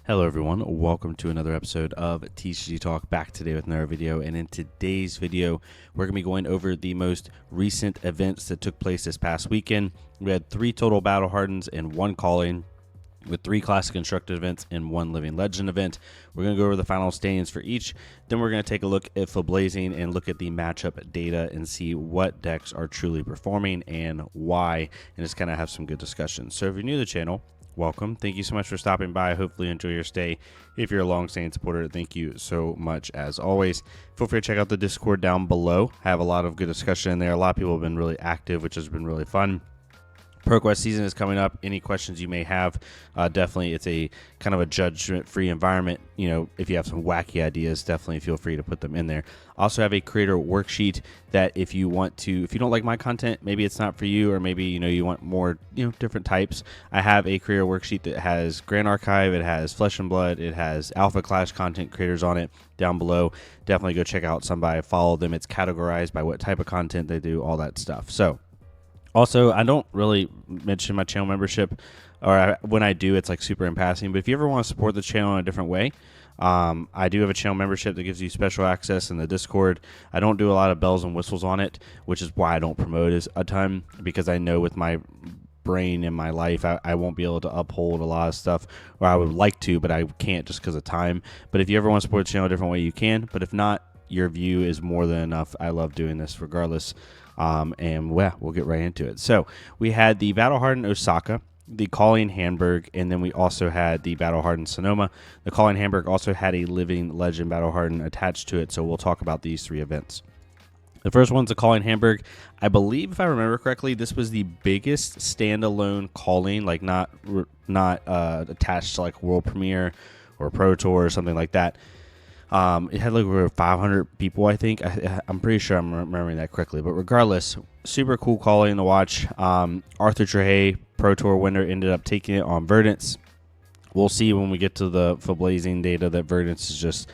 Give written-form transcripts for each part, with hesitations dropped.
Hello everyone, welcome to another episode of TCG Talk, back today with another video. And in today's video, we're going to be going over the most recent events that took place this past weekend. We had 3 total Battle Hardens and 1 Calling, with 3 Classic Constructed events and 1 Living Legend event. We're going to go over the final standings for each. Then we're going to take a look at Fablazing and look at the matchup data and see what decks are truly performing and why, and just kind of have some good discussion. So if you're new to the channel, welcome. Thank you so much for stopping by. Hopefully you enjoy your stay. If you're a long-standing supporter, thank you so much as always. Feel free to check out the Discord down below. I have a lot of good discussion in there. A lot of people have been really active, which has been really fun. ProQuest season is coming up. Any questions you may have, definitely it's a kind of a judgment-free environment. You know, if you have some wacky ideas, definitely feel free to put them in there. I also have a creator worksheet that if you want to, if you don't like my content, maybe it's not for you, or maybe, you know, you want more, different types. I have a creator worksheet that has Grand Archive, it has Flesh and Blood, it has Alpha Clash content creators on it down below. Definitely go check out somebody, follow them. It's categorized by what type of content they do, all that stuff. So, also, I don't really mention my channel membership, or when I do, it's like super in passing. But if you ever want to support the channel in a different way, I do have a channel membership that gives you special access in the Discord. I don't do a lot of bells and whistles on it, which is why I don't promote it a ton, because I know with my brain in my life, I won't be able to uphold a lot of stuff, or I would like to, but I can't just because of time. But if you ever want to support the channel a different way, you can. But if not, your view is more than enough. I love doing this regardless. And we'll get right into it. So we had the Battle Hardened Osaka, the Calling Hamburg, and then we also had the Battle Hardened Sonoma. The Calling Hamburg also had a Living Legend Battle Hardened attached to it, so we'll talk about these 3 events. The first one's the Calling Hamburg. I believe, if I remember correctly, this was the biggest standalone Calling, like not attached to like World Premiere or Pro Tour or something like that. It had like over 500 people, I think. I'm pretty sure I'm remembering that correctly. But regardless, super cool Calling to watch. Arthur Trehay, Pro Tour winner, ended up taking it on Verdance. We'll see when we get to the Fablazing data that Verdance is just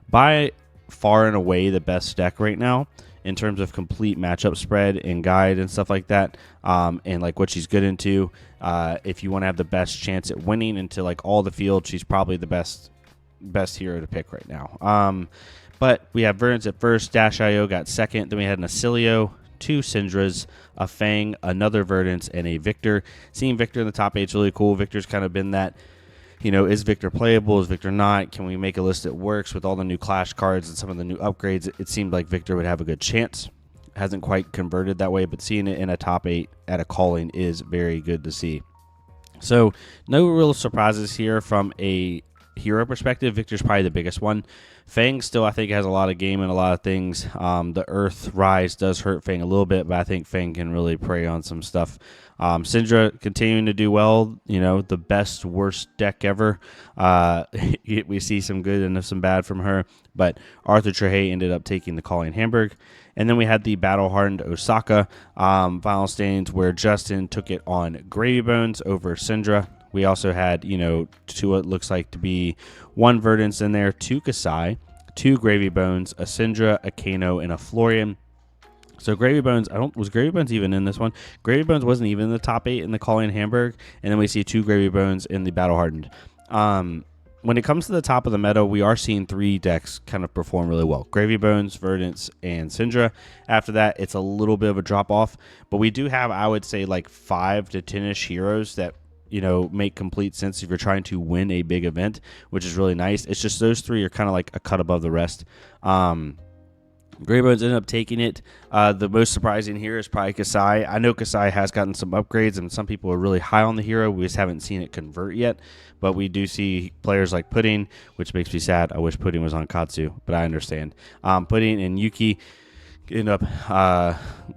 by far and away the best deck right now in terms of complete matchup spread and guide and stuff like that, and like what she's good into. If you want to have the best chance at winning into like all the field, she's probably the best hero to pick right now. But we have Verdance at first, Dash.io got second, then we had an Acilio, 2 Syndras, a Fang, another Verdance, and a Victor. Seeing Victor in the top 8 is really cool. Victor's kind of been that, is Victor playable, is Victor not? Can we make a list that works with all the new Clash cards and some of the new upgrades? It seemed like Victor would have a good chance. Hasn't quite converted that way, but seeing it in a top 8 at a Calling is very good to see. So no real surprises here from a hero perspective. Victor's probably the biggest one. Fang still, I think, has a lot of game and a lot of things. The Earth Rise does hurt Fang a little bit, but I think Fang can really prey on some stuff. Syndra continuing to do well, the best, worst deck ever. We see some good and some bad from her, but Arthur Trehay ended up taking the Calling Hamburg. And then we had the Battle Hardened Osaka final standings, where Justin took it on Gravy Bones over Syndra. We also had, 2 what looks like to be 1 Verdance in there, 2 Kasai, 2 Gravy Bones, a Syndra, a Kano, and a Florian. So Gravy Bones, was Gravy Bones even in this one? Gravy Bones wasn't even in the top 8 in the Calling Hamburg, and then we see 2 Gravy Bones in the Battle Hardened. When it comes to the top of the meta, we are seeing 3 decks kind of perform really well. Gravy Bones, Verdance, and Syndra. After that, it's a little bit of a drop-off, but we do have, I would say, like 5 to 10-ish heroes that make complete sense if you're trying to win a big event, which is really nice. It's just those 3 are kind of like a cut above the rest. Gray Bones ended up taking it. The most surprising here is probably Kasai. I know Kasai has gotten some upgrades, and some people are really high on the hero. We just haven't seen it convert yet, but we do see players like Pudding, which makes me sad. I wish Pudding was on Katsu, but I understand. Pudding and Yuki end up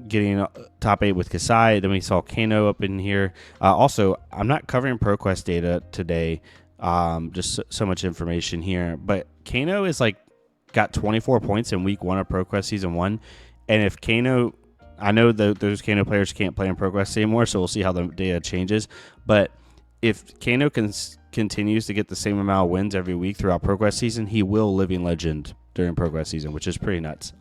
getting top 8 with Kasai. Then we saw Kano up in here. Also, I'm not covering ProQuest data today. Just so much information here. But Kano is got 24 points in week 1 of ProQuest Season 1. And if Kano, I know those Kano players can't play in ProQuest anymore, so we'll see how the data changes. But if Kano continues to get the same amount of wins every week throughout ProQuest season, he will Living Legend during ProQuest season, which is pretty nuts.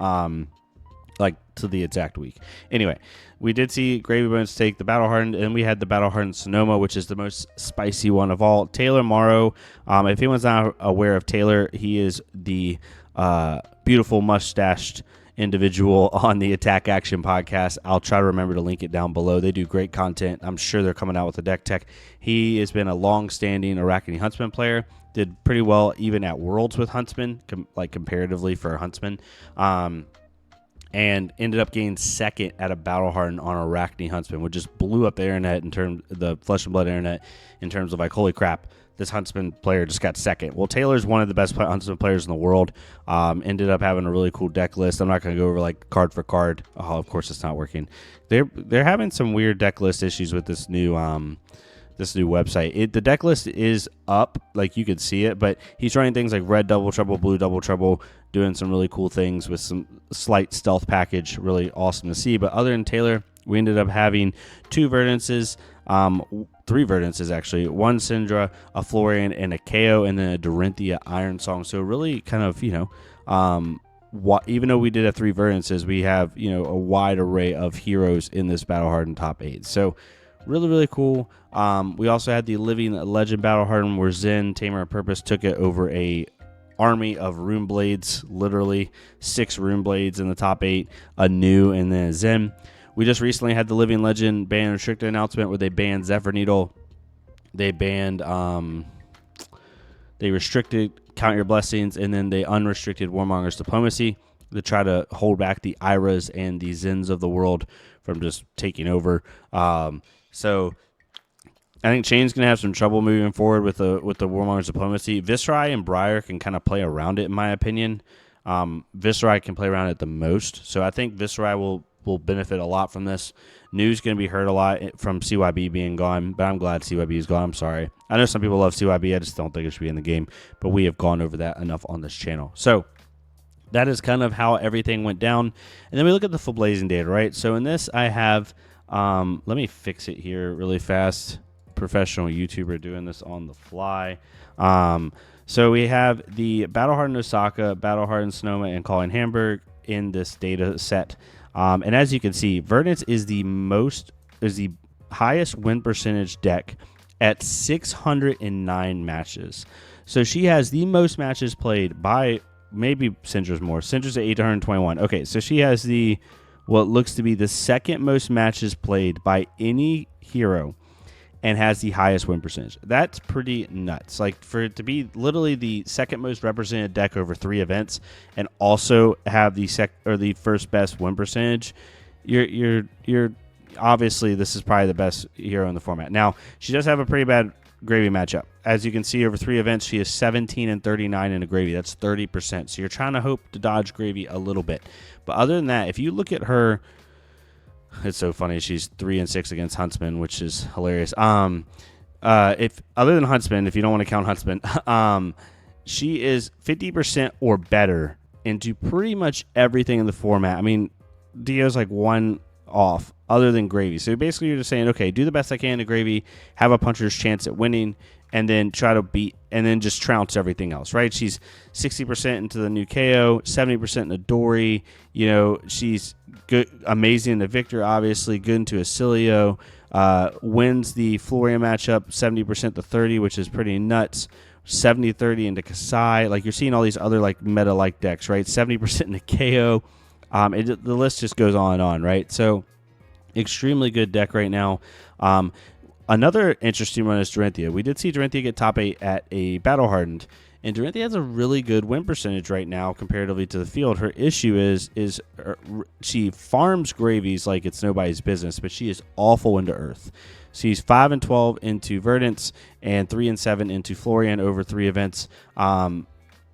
like to the exact week. Anyway, we did see Gravy Bones take the Battle Hardened, and we had the Battle Hardened Sonoma, which is the most spicy one of all. Taylor Morrow, if anyone's not aware of Taylor, he is the beautiful mustached individual on the Attack Action podcast. I'll try to remember to link it down below. They do great content. I'm sure they're coming out with a deck tech. He has been a long-standing Arachne Huntsman player. Did pretty well even at Worlds with Huntsman, comparatively for Huntsman. And ended up getting second at a Battle Hardened on Arachne Huntsman, which just blew up the internet the Flesh and Blood internet in terms of like, holy crap, this Huntsman player just got second. Well, Taylor's one of the best Huntsman players in the world. Ended up having a really cool deck list. I'm not going to go over like card for card. Oh, of course it's not working. They're having some weird deck list issues with this new website. The deck list is up, like you could see it, but he's running things like red double trouble, blue double trouble, doing some really cool things with some slight stealth package. Really awesome to see. But other than Taylor, we ended up having three Verdances actually, one Syndra, a Florian, and a KO, and then a Dorinthia Iron Song. So really kind of, even though we did have three Verdances, we have, a wide array of heroes in this Battle Hardened top 8. So really, really cool. We also had the Living Legend Battle Hardened, where Zen, Tamer of Purpose, took it over a army of Rune Blades, literally 6 Rune Blades in the top 8, a new, and then a Zen. We just recently had the Living Legend ban restricted announcement where they banned Zephyr Needle. They banned, they restricted Count Your Blessings, and then they unrestricted Warmonger's Diplomacy to try to hold back the Iras and the Zens of the world from just taking over. So I think Chain's going to have some trouble moving forward with the Warmonger's Diplomacy. Viserai and Briar can kind of play around it, in my opinion. Viserai can play around it the most. So I think Viserai will benefit a lot from this. News going to be heard a lot from CYB being gone, but I'm glad CYB is gone. I'm sorry. I know some people love CYB. I just don't think it should be in the game, but we have gone over that enough on this channel. So that is kind of how everything went down. And then we look at the full blazing data, right? So in this, I have, let me fix it here really fast. Professional YouTuber doing this on the fly. So we have the Battle Hardened Osaka, Battle Hardened Sonoma, and Calling Hamburg in this data set. And as you can see, Verdance is the highest win percentage deck at 609 matches. So she has the most matches played by, maybe Syndra's more. Syndra's at 821. Okay, so she has what looks to be the second most matches played by any hero and has the highest win percentage. That's pretty nuts. Like, for it to be literally the second most represented deck over 3 events and also have the first best win percentage, you're obviously, this is probably the best hero in the format. Now, she does have a pretty bad Gravy matchup. As you can see, over 3 events, she is 17 and 39 in a Gravy. That's 30%. So you're trying to hope to dodge Gravy a little bit. But other than that, if you look at her, it's so funny. She's 3 and 6 against Huntsman, which is hilarious. If other than Huntsman, if you don't want to count Huntsman, she is 50% or better into pretty much everything in the format. I mean, Dio's like one off other than Gravy. So basically, you're just saying, okay, do the best I can to Gravy, have a puncher's chance at winning, and then try to beat, and then just trounce everything else, right? She's 60% into the new KO, 70% into Dory. She's good, amazing into Victor, obviously, good into Acilio. Wins the Florian matchup 70% to 30, which is pretty nuts. 70-30 into Kasai. Like, you're seeing all these other like meta-like decks, right? 70% into KO. The list just goes on and on, right? So extremely good deck right now. Another interesting one is Dorinthia. We did see Dorinthia get top 8 at a Battle Hardened, and Dorinthia has a really good win percentage right now comparatively to the field. Her issue is she farms Gravies like it's nobody's business, but she is awful into Earth. She's 5 and 12 into Verdance and 3 and 7 into Florian over 3 events.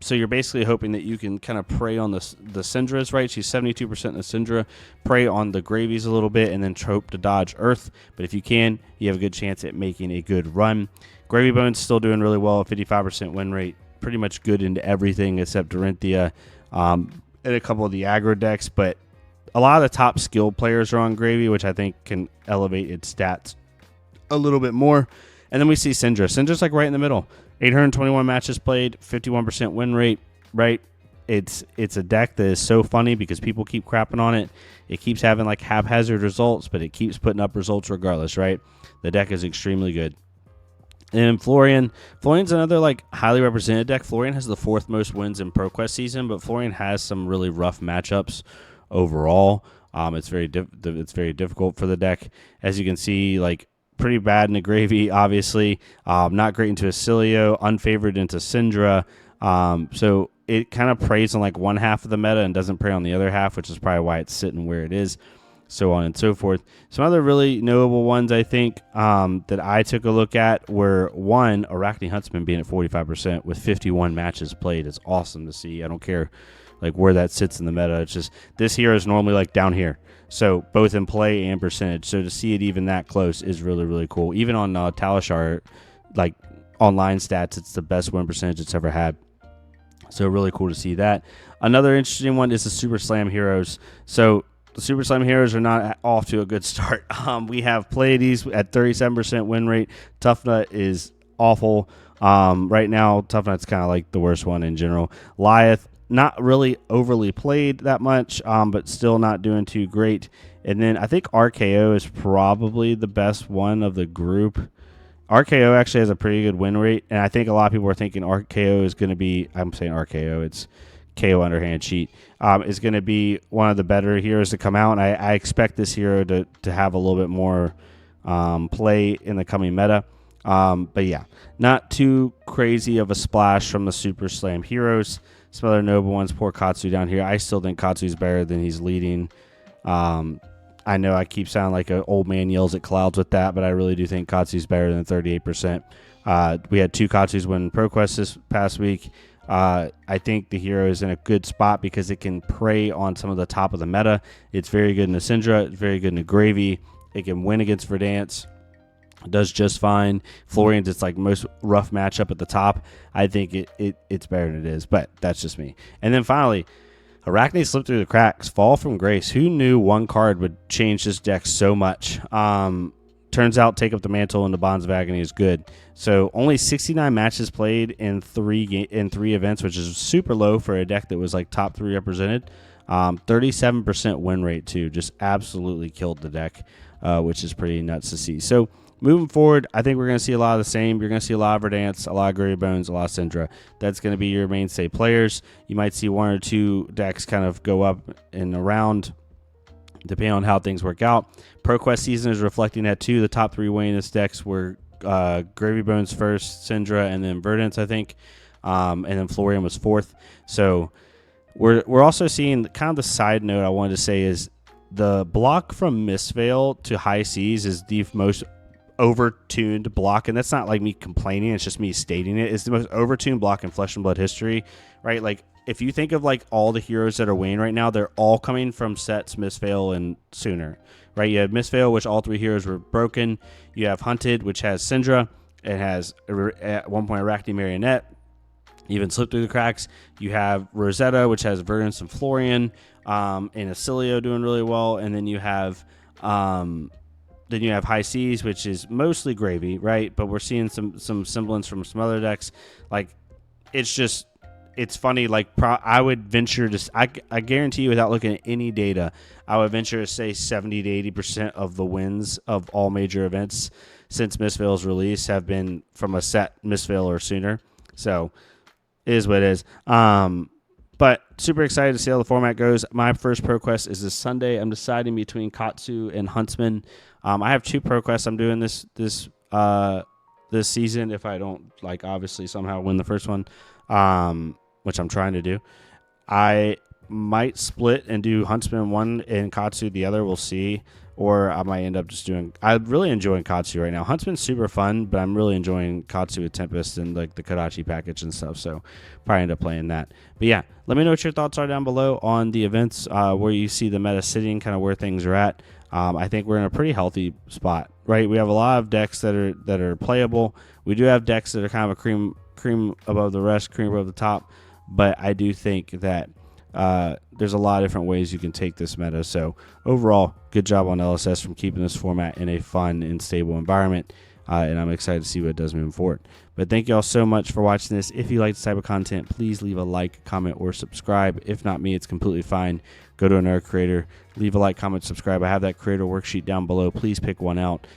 So you're basically hoping that you can kind of prey on the Syndras, right? She's 72% in the Syndra. Prey on the Gravies a little bit and then hope to dodge Earth. But if you can, you have a good chance at making a good run. Gravy Bone's still doing really well at 55% win rate. Pretty much good into everything except Dorinthia and a couple of the aggro decks. But a lot of the top skilled players are on Gravy, which I think can elevate its stats a little bit more. And then we see Syndra. Syndra's like right in the middle. 821 matches played, 51% win rate, right? it's a deck that is so funny because people keep crapping on it. It keeps having like haphazard results, but it keeps putting up results regardless, right? The deck is extremely good. And Florian's another like highly represented deck. Florian has the 4th most wins in ProQuest season, but Florian has some really rough matchups overall. It's very difficult for the deck, as you can see. Like pretty bad into Gravy, obviously. Not great into Acilio, unfavored into Syndra. So it kind of preys on like one half of the meta and doesn't prey on the other half, which is probably why it's sitting where it is. So on and so forth. Some other really notable ones, I think, that I took a look at were, one, Arachne Huntsman being at 45% with 51 matches played. It's awesome to see. I don't care like where that sits in the meta. It's just this hero is normally like down here. So both in play and percentage. So to see it even that close is really, really cool. Even on Talishar, like online stats, it's the best win percentage it's ever had. So really cool to see that. Another interesting one is the Super Slam heroes. So the Super Slam heroes are not off to a good start. We have Pleiades at 37% win rate. Tough Nut is awful. Right now, Tough Nut's kind of like the worst one in general. Lyeth, not really overly played that much, but still not doing too great. And then I think RKO is probably the best one of the group. RKO actually has a pretty good win rate, and I think a lot of people are thinking RKO is going to be, I'm saying RKO, it's KO underhand cheat, is going to be one of the better heroes to come out. And I expect this hero to have a little bit more play in the coming meta. But yeah, not too crazy of a splash from the Super Slam heroes. Some other noble ones, poor Katsu down here. I still think Katsu's better than he's leading. I know I keep sounding like an old man yells at clouds with that, but I really do think Katsu's better than 38%. We had 2 Katsus win ProQuest this past week. I think the hero is in a good spot because it can prey on some of the top of the meta. It's very good in the Syndra. It's very good in the Gravy. It can win against Verdance. It does just fine. Florian's its like most rough matchup at the top. I think it's better than it is, but that's just me. And then finally, Arachne slipped through the cracks. Fall from Grace. Who knew one card would change this deck so much? Turns out Take Up the Mantle and the Bonds of Agony is good. So only 69 matches played in three events, which is super low for a deck that was like top 3 represented. 37% win rate too. Just absolutely killed the deck, which is pretty nuts to see. So moving forward, I think we're going to see a lot of the same. You're going to see a lot of Verdance, a lot of Gray Bones, a lot of Syndra. That's going to be your mainstay players. You might see 1 or 2 decks kind of go up and around, depending on how things work out. ProQuest season is reflecting that too. The top 3 winningest decks were Gravy Bones first, Syndra, and then Verdance, I think. And then Florian was 4th. So we're also seeing kind of the side note I wanted to say is the block from Mistveil to High Seas is the most overtuned block, and that's not like me complaining, it's just me stating it. It's the most overtuned block in Flesh and Blood history, right? Like if you think of like all the heroes that are winning right now, they're all coming from sets Mistveil and sooner, right? You have Mistveil, which all 3 heroes were broken. You have Hunted, which has Syndra. It has at one point Arachne Marionette, even slipped through the cracks. You have Rosetta, which has Verdance and Florian, and Acilio doing really well, and then you have High Seas, which is mostly Gravy, right? But we're seeing some semblance from some other decks. Like it's funny. Like I would venture to, I guarantee you, without looking at any data, I would venture to say 70 to 80% of the wins of all major events since Mistveil's release have been from a set Mistveil or sooner. So it is what it is. But super excited to see how the format goes. My first ProQuest is this Sunday. I'm deciding between Katsu and Huntsman. I have 2 ProQuests I'm doing this season. If I don't obviously somehow win the first one, which I'm trying to do, I might split and do Huntsman one and Katsu the other. We'll see. Or I might end up just doing. I'm really enjoying Katsu right now. Huntsman's super fun, but I'm really enjoying Katsu with Tempest and the Kadachi package and stuff. So probably end up playing that. But yeah, let me know what your thoughts are down below on the events, where you see the meta sitting, kind of where things are at. I think we're in a pretty healthy spot, right? We have a lot of decks that are playable. We do have decks that are kind of a cream above the rest, cream above the top. But I do think that there's a lot of different ways you can take this meta. So overall, good job on LSS from keeping this format in a fun and stable environment. and I'm excited to see what it does moving forward. But thank you all so much for watching this. If you like this type of content, please leave a like, comment, or subscribe. If not me, it's completely fine. Go to another creator, leave a like, comment, subscribe. I have that creator worksheet down below. Please pick one out.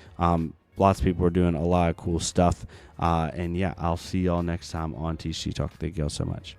Lots of people are doing a lot of cool stuff. And yeah, I'll see y'all next time on TCG Talk. Thank you all so much.